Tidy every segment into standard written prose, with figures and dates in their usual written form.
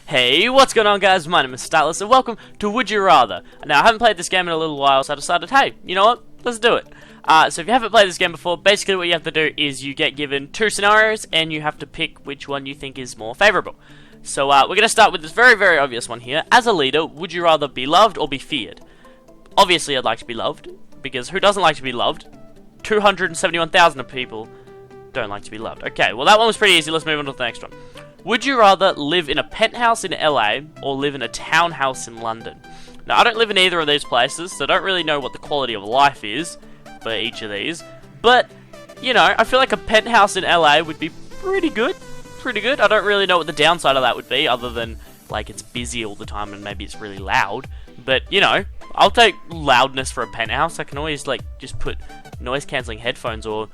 Hey, what's going on, guys? My name is Statless, and welcome to Would You Rather. Now, I haven't played this game in a little while, so I decided, hey, you know what? Let's do it. So if you haven't played this game before, basically what you have to do is you get given two scenarios, and you have to pick which one you think is more favorable. So we're going to start with this very, very obvious one here. As a leader, would you rather be loved or be feared? Obviously, I'd like to be loved, because who doesn't like to be loved? 271,000 of people don't like to be loved. Okay, well that one was pretty easy. Let's move on to the next one. Would you rather live in a penthouse in LA or live in a townhouse in London? Now, I don't live in either of these places, so I don't really know what the quality of life is for each of these. But, you know, I feel like a penthouse in LA would be pretty good. Pretty good. I don't really know what the downside of that would be, other than, like, it's busy all the time and maybe it's really loud. But, you know, I'll take loudness for a penthouse. I can always, like, just put noise-cancelling headphones or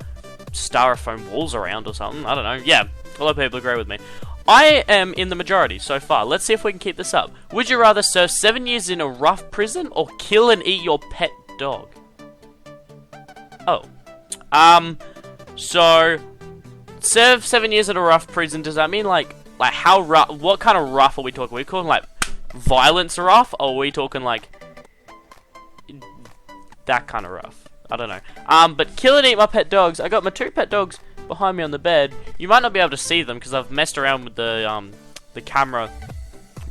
styrofoam walls around or something. I don't know. Yeah, a lot of people agree with me. I am in the majority so far. Let's see if we can keep this up. Would you rather serve 7 years in a rough prison or kill and eat your pet dog? Oh. So, serve 7 years in a rough prison, does that mean like how rough, what kind of rough are we talking? Are we talking like violence rough, or are we talking like that kind of rough? I don't know. But kill and eat my pet dogs. I got my two pet dogs behind me on the bed. You might not be able to see them because I've messed around with the camera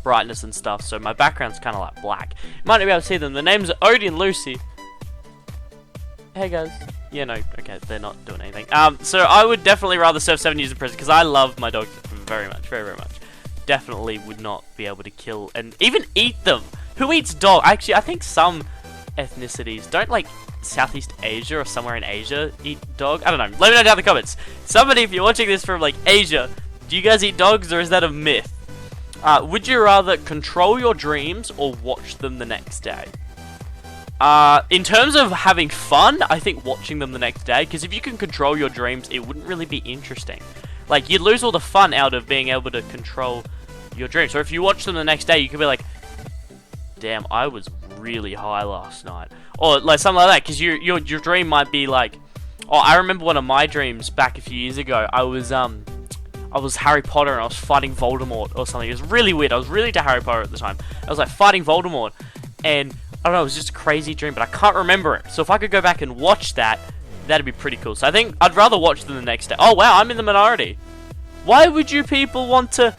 brightness and stuff, so my background's kind of like black. You might not be able to see them. The names are Odie and Lucy. Hey guys. Yeah, no, okay, they're not doing anything. So I would definitely rather serve 7 years in prison because I love my dogs very much, very, very much. Definitely would not be able to kill and even eat them. Who eats dog? Actually, I think some ethnicities don't, like Southeast Asia or somewhere in Asia eat dog. I don't know. Let me know down in the comments. Somebody, if you're watching this from like Asia, do you guys eat dogs or is that a myth? Would you rather control your dreams or watch them the next day? In terms of having fun, I think watching them the next day, because if you can control your dreams, it wouldn't really be interesting. Like, you'd lose all the fun out of being able to control your dreams. So if you watch them the next day, you could be like, damn, I was really high last night. Or like something like that, because your dream might be like, oh, I remember one of my dreams back a few years ago. I was Harry Potter and I was fighting Voldemort or something. It was really weird. I was really into Harry Potter at the time. I was like fighting Voldemort, and I don't know, it was just a crazy dream, but I can't remember it. So if I could go back and watch that, that'd be pretty cool. So I think I'd rather watch them the next day. Oh wow, I'm in the minority. Why would you people want to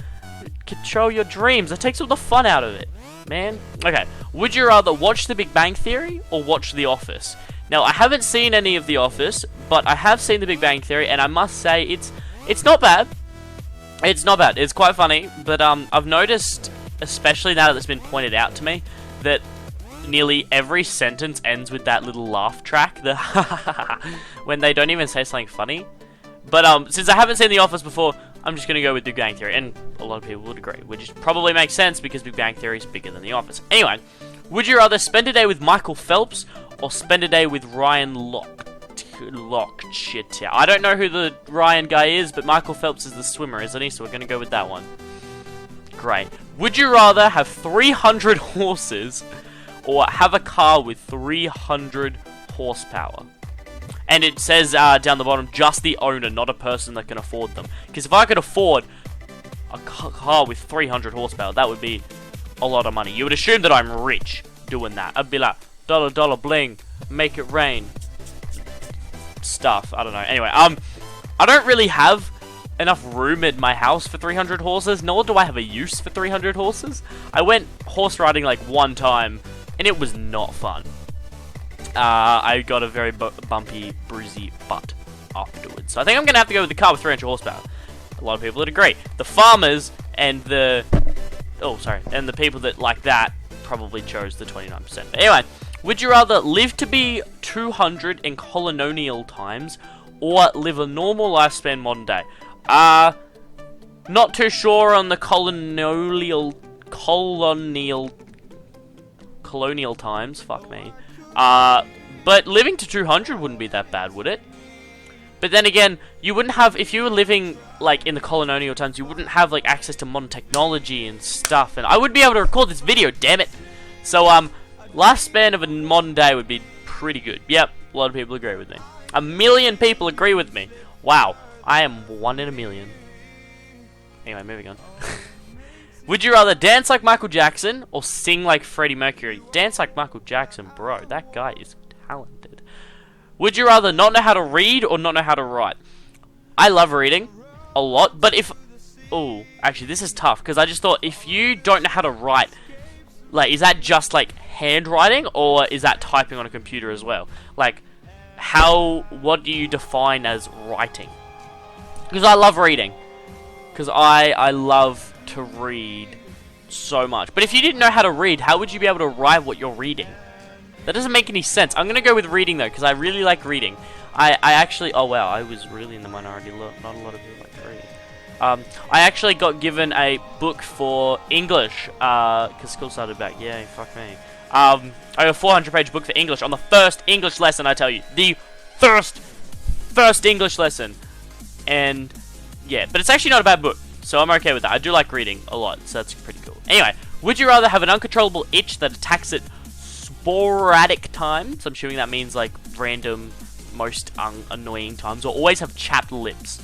control your dreams? That takes all the fun out of it, man. Okay, would you rather watch The Big Bang Theory or watch The Office? Now, I haven't seen any of The Office, but I have seen The Big Bang Theory, and I must say, it's not bad. It's not bad. It's quite funny, but I've noticed, especially now that it's been pointed out to me, that nearly every sentence ends with that little laugh track, the when they don't even say something funny. But since I haven't seen The Office before, I'm just going to go with Big Bang Theory, and a lot of people would agree, which probably makes sense because Big Bang Theory is bigger than The Office. Anyway, would you rather spend a day with Michael Phelps or spend a day with Ryan Lochte? I don't know who the Ryan guy is, but Michael Phelps is the swimmer, isn't he? So we're going to go with that one. Great. Would you rather have 300 horses or have a car with 300 horsepower? And it says down the bottom, just the owner, not a person that can afford them. Because if I could afford a car with 300 horsepower, that would be a lot of money. You would assume that I'm rich doing that. I'd be like, dollar, dollar, bling, make it rain. Stuff, I don't know. Anyway, I don't really have enough room in my house for 300 horses, nor do I have a use for 300 horses. I went horse riding like one time, and it was not fun. I got a very bumpy, bruisey butt afterwards. So I think I'm going to have to go with the car with 300 horsepower. A lot of people would agree. The farmers and the people that like that probably chose the 29%. But anyway, would you rather live to be 200 in colonial times or live a normal lifespan modern day? Not too sure on the colonial times. Fuck me. But living to 200 wouldn't be that bad, would it? But then again, you wouldn't have, if you were living, like, in the colonial times, you wouldn't have, like, access to modern technology and stuff, and I wouldn't be able to record this video, damn it! So, lifespan of a modern day would be pretty good. Yep, a lot of people agree with me. 1 million people agree with me. Wow, I am 1 in a million. Anyway, moving on. Would you rather dance like Michael Jackson or sing like Freddie Mercury? Dance like Michael Jackson, bro. That guy is talented. Would you rather not know how to read or not know how to write? I love reading a lot, but if... Oh, actually, this is tough, because I just thought, if you don't know how to write, like, is that just, like, handwriting, or is that typing on a computer as well? Like, what do you define as writing? Because I love reading. Because I love to read so much. But if you didn't know how to read, how would you be able to write what you're reading? That doesn't make any sense. I'm going to go with reading, though, because I really like reading. I actually... Oh, wow, I was really in the minority. Not a lot of people like to read. I actually got given a book for English, because school started back. Yay, fuck me. I have a 400-page book for English on the first English lesson, I tell you. The first English lesson. And, yeah, but it's actually not a bad book, so I'm okay with that. I do like reading a lot, so that's pretty cool. Anyway, would you rather have an uncontrollable itch that attacks at sporadic times? I'm assuming that means, like, random, most annoying times, or always have chapped lips?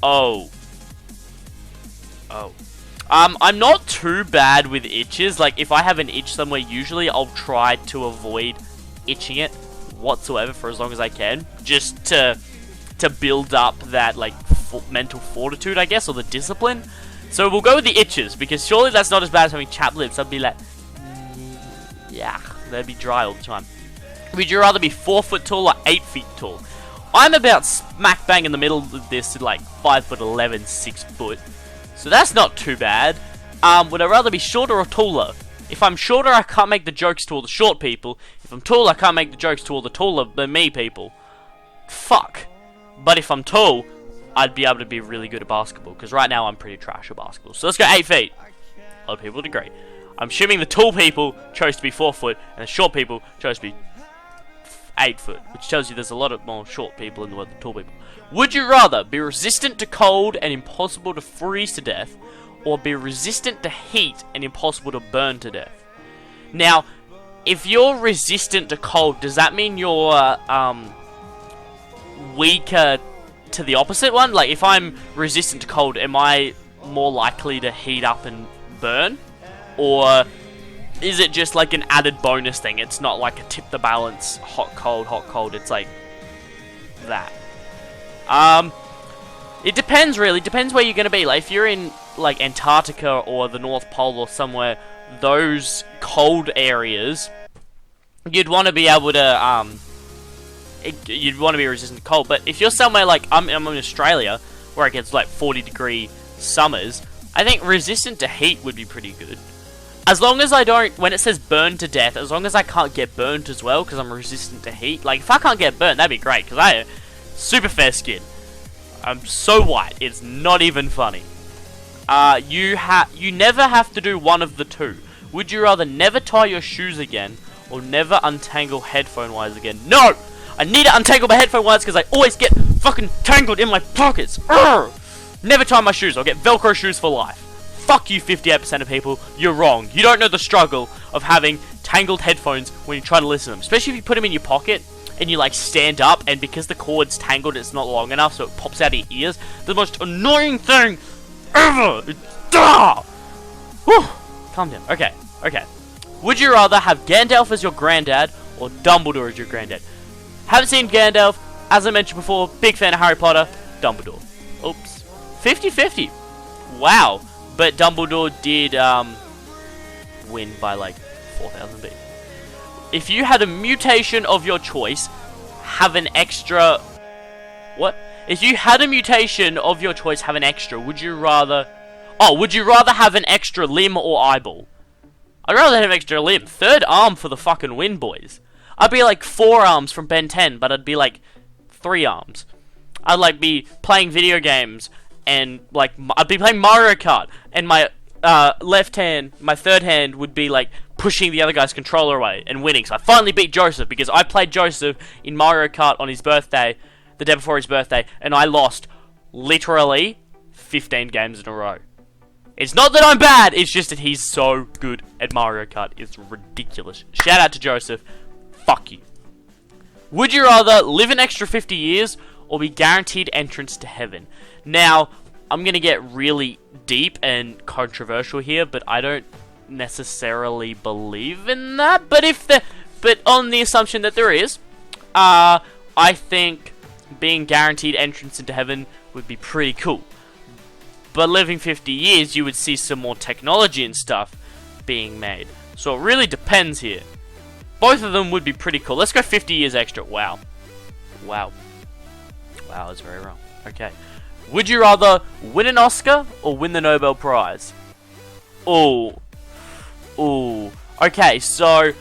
Oh. I'm not too bad with itches. Like, if I have an itch somewhere, usually I'll try to avoid itching it whatsoever for as long as I can, just to build up that, like, mental fortitude, I guess, or the discipline. So we'll go with the itches, because surely that's not as bad as having chapped lips. I'd be like, yeah, they'd be dry all the time. Would you rather be 4 foot tall or 8 feet tall? I'm about smack bang in the middle of this, like 5'11", 6 foot. So that's not too bad. Would I rather be shorter or taller? If I'm shorter, I can't make the jokes to all the short people. If I'm tall, I can't make the jokes to all the taller than me people. Fuck. But if I'm tall, I'd be able to be really good at basketball, because right now I'm pretty trash at basketball. So let's go 8 feet. A lot of people would agree. I'm assuming the tall people chose to be 4 foot, and the short people chose to be 8 foot, which tells you there's a lot of more short people in the world than tall people. Would you rather be resistant to cold and impossible to freeze to death, or be resistant to heat and impossible to burn to death? Now, if you're resistant to cold, does that mean you're weaker to the opposite one? Like, if I'm resistant to cold, am I more likely to heat up and burn? Or is it just like an added bonus thing? It's not like a tip the balance, hot, cold. It's like that. It depends, really. Depends where you're going to be. Like, if you're in, like, Antarctica or the North Pole or somewhere, those cold areas, you'd want to be able to, you'd want to be resistant to cold. But if you're somewhere like, I'm in Australia, where it gets, like, 40-degree summers, I think resistant to heat would be pretty good. As long as I don't, when it says burn to death, as long as I can't get burnt as well, because I'm resistant to heat. Like, if I can't get burnt, that'd be great, because I have super fair skin. I'm so white, it's not even funny. You never have to do one of the two. Would you rather never tie your shoes again, or never untangle headphone wires again? No! I need to untangle my headphone wires, because I always get fucking tangled in my pockets. Urgh! Never tie my shoes, I'll get Velcro shoes for life. Fuck you, 58% of people. You're wrong. You don't know the struggle of having tangled headphones when you try to listen to them. Especially if you put them in your pocket and you, like, stand up, and because the cord's tangled, it's not long enough, so it pops out of your ears. The most annoying thing ever. Whew. Calm down. Okay. Would you rather have Gandalf as your granddad or Dumbledore as your granddad? Haven't seen Gandalf. As I mentioned before, big fan of Harry Potter. Dumbledore. Oops. 50-50. Wow. But Dumbledore did win by like 4,000 people. If you had a mutation of your choice, have an extra... What? If you had a mutation of your choice, have an extra, would you rather... Oh, would you rather have an extra limb or eyeball? I'd rather have an extra limb. Third arm for the fucking win, boys. I'd be like 4 arms from Ben 10, but I'd be like 3 arms. I'd like be playing video games... And, like, I'd be playing Mario Kart, and my left hand, my third hand, would be, like, pushing the other guy's controller away and winning. So I finally beat Joseph, because I played Joseph in Mario Kart on his birthday, the day before his birthday, and I lost, literally, 15 games in a row. It's not that I'm bad, it's just that he's so good at Mario Kart. It's ridiculous. Shout out to Joseph. Fuck you. Would you rather live an extra 50 years, or be guaranteed entrance to heaven? Now, I'm gonna get really deep and controversial here, but I don't necessarily believe in that. But on the assumption that there is, I think being guaranteed entrance into heaven would be pretty cool. But living 50 years, you would see some more technology and stuff being made. So it really depends here. Both of them would be pretty cool. Let's go 50 years extra. Wow. Wow. Wow, that's very wrong. Okay. Would you rather win an Oscar or win the Nobel Prize? Oh. Ooh. Okay, so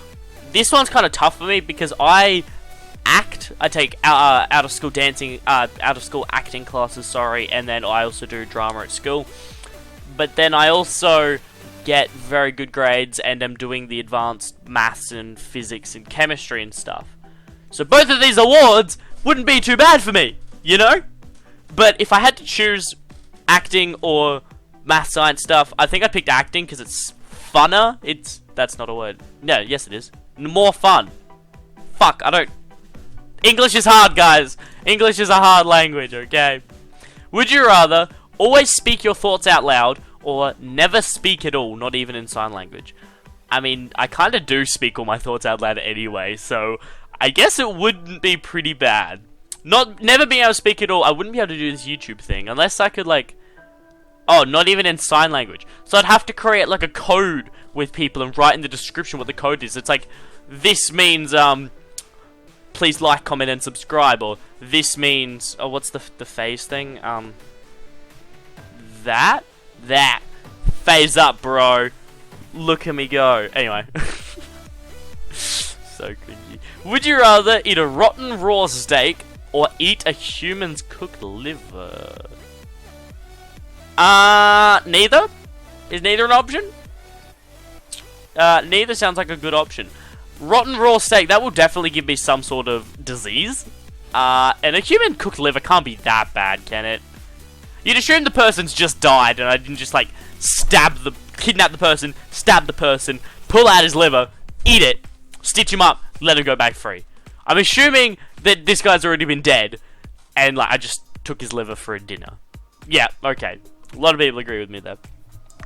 this one's kind of tough for me because I take out of school dancing, out of school acting classes, sorry, and then I also do drama at school. But then I also get very good grades and am doing the advanced maths and physics and chemistry and stuff. So both of these awards wouldn't be too bad for me, you know? But if I had to choose acting or math science stuff, I think I picked acting because it's funner. That's not a word. No, yes it is. More fun. Fuck, English is hard, guys. English is a hard language, okay? Would you rather always speak your thoughts out loud or never speak at all, not even in sign language? I mean, I kind of do speak all my thoughts out loud anyway, so I guess it wouldn't be pretty bad. Never being able to speak at all, I wouldn't be able to do this YouTube thing, unless I could, like... Oh, not even in sign language. So I'd have to create, like, a code with people and write in the description what the code is. It's like, this means, please like, comment, and subscribe, or this means... Oh, what's the phase thing? That? Phase up, bro. Look at me go. Anyway. So cringy. Would you rather eat a rotten raw steak or eat a human's cooked liver? Neither? Is neither an option? Neither sounds like a good option. Rotten raw steak, that will definitely give me some sort of disease. And a human cooked liver can't be that bad, can it? You'd assume the person's just died and I didn't just, like, kidnap the person, stab the person, pull out his liver, eat it, stitch him up, let him go back free. I'm assuming that this guy's already been dead, and, like, I just took his liver for a dinner. Yeah, okay. A lot of people agree with me there.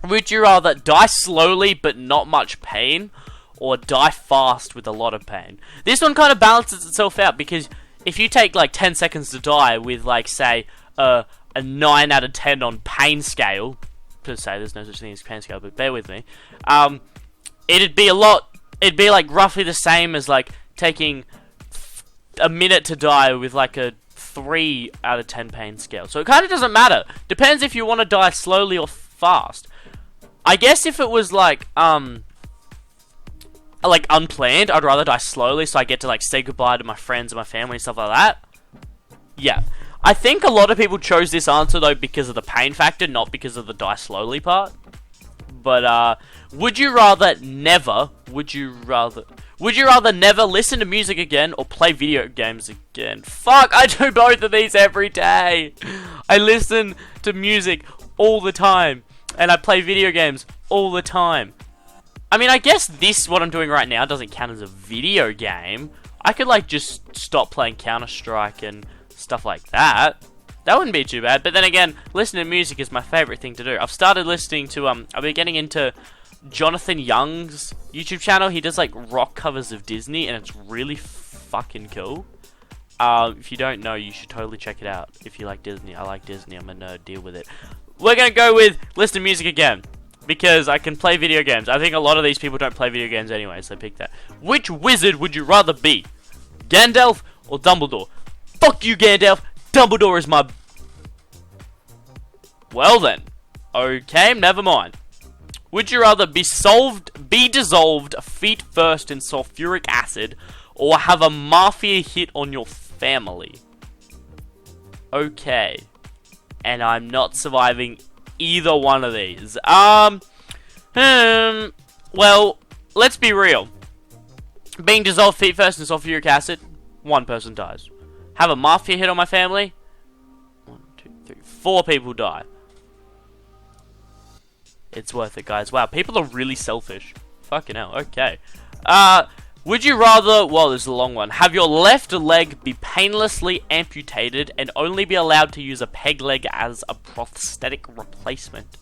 Would you rather die slowly but not much pain, or die fast with a lot of pain? This one kind of balances itself out, because if you take, like, 10 seconds to die with, like, say, a 9 out of 10 on pain scale, to say there's no such thing as pain scale, but bear with me, it'd be like roughly the same as like taking a minute to die with like a 3 out of 10 pain scale. So it kind of doesn't matter. Depends if you want to die slowly or fast. I guess if it was like unplanned, I'd rather die slowly so I get to like say goodbye to my friends and my family and stuff like that. Yeah. I think a lot of people chose this answer though because of the pain factor, not because of the die slowly part. But would you rather never listen to music again or play video games again? Fuck, I do both of these every day. I listen to music all the time and I play video games all the time. I mean, I guess what I'm doing right now doesn't count as a video game. I could like just stop playing Counter-Strike and stuff like that. That wouldn't be too bad. But then again, listening to music is my favorite thing to do. I've started listening to I've been getting into Jonathan Young's YouTube channel. He does like rock covers of Disney and it's really fucking cool. If you don't know, you should totally check it out. If you like Disney, I like Disney. I'm a nerd, deal with it. We're gonna go with listen to music again because I can play video games. I think a lot of these people don't play video games anyway, so pick that. Which wizard would you rather be? Gandalf or Dumbledore? Fuck you, Gandalf. Dumbledore is my... Well then. Okay, never mind. Would you rather be dissolved feet first in sulfuric acid or have a mafia hit on your family? Okay. And I'm not surviving either one of these. Well, let's be real. Being dissolved feet first in sulfuric acid, one person dies. Have a mafia hit on my family, 1, 2, 3, 4 people die. It's worth it, guys. Wow, people are really selfish. Fucking hell, okay. Would you rather, well, this is a long one, have your left leg be painlessly amputated and only be allowed to use a peg leg as a prosthetic replacement?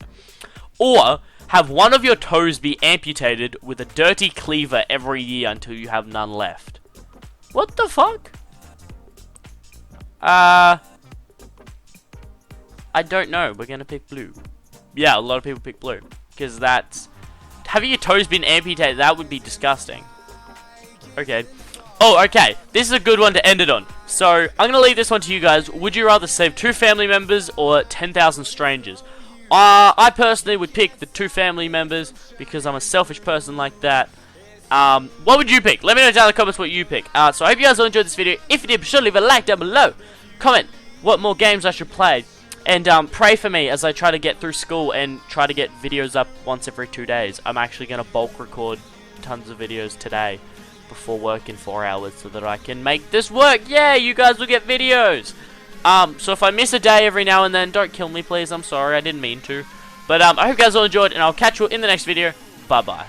Or have one of your toes be amputated with a dirty cleaver every year until you have none left? What the fuck? I don't know. We're gonna pick blue. Yeah, a lot of people pick blue. Because that's... Having your toes been amputated, that would be disgusting. Okay. Oh, okay. This is a good one to end it on. So, I'm going to leave this one to you guys. Would you rather save 2 family members or 10,000 strangers? I personally would pick the 2 family members because I'm a selfish person like that. What would you pick? Let me know down in the comments what you pick. So, I hope you guys all enjoyed this video. If you did, be sure to leave a like down below. Comment what more games I should play. And pray for me as I try to get through school and try to get videos up once every 2 days. I'm actually going to bulk record tons of videos today before work in 4 hours so that I can make this work. Yeah, you guys will get videos. So if I miss a day every now and then, don't kill me, please. I'm sorry, I didn't mean to. But I hope you guys all enjoyed, and I'll catch you in the next video. Bye-bye.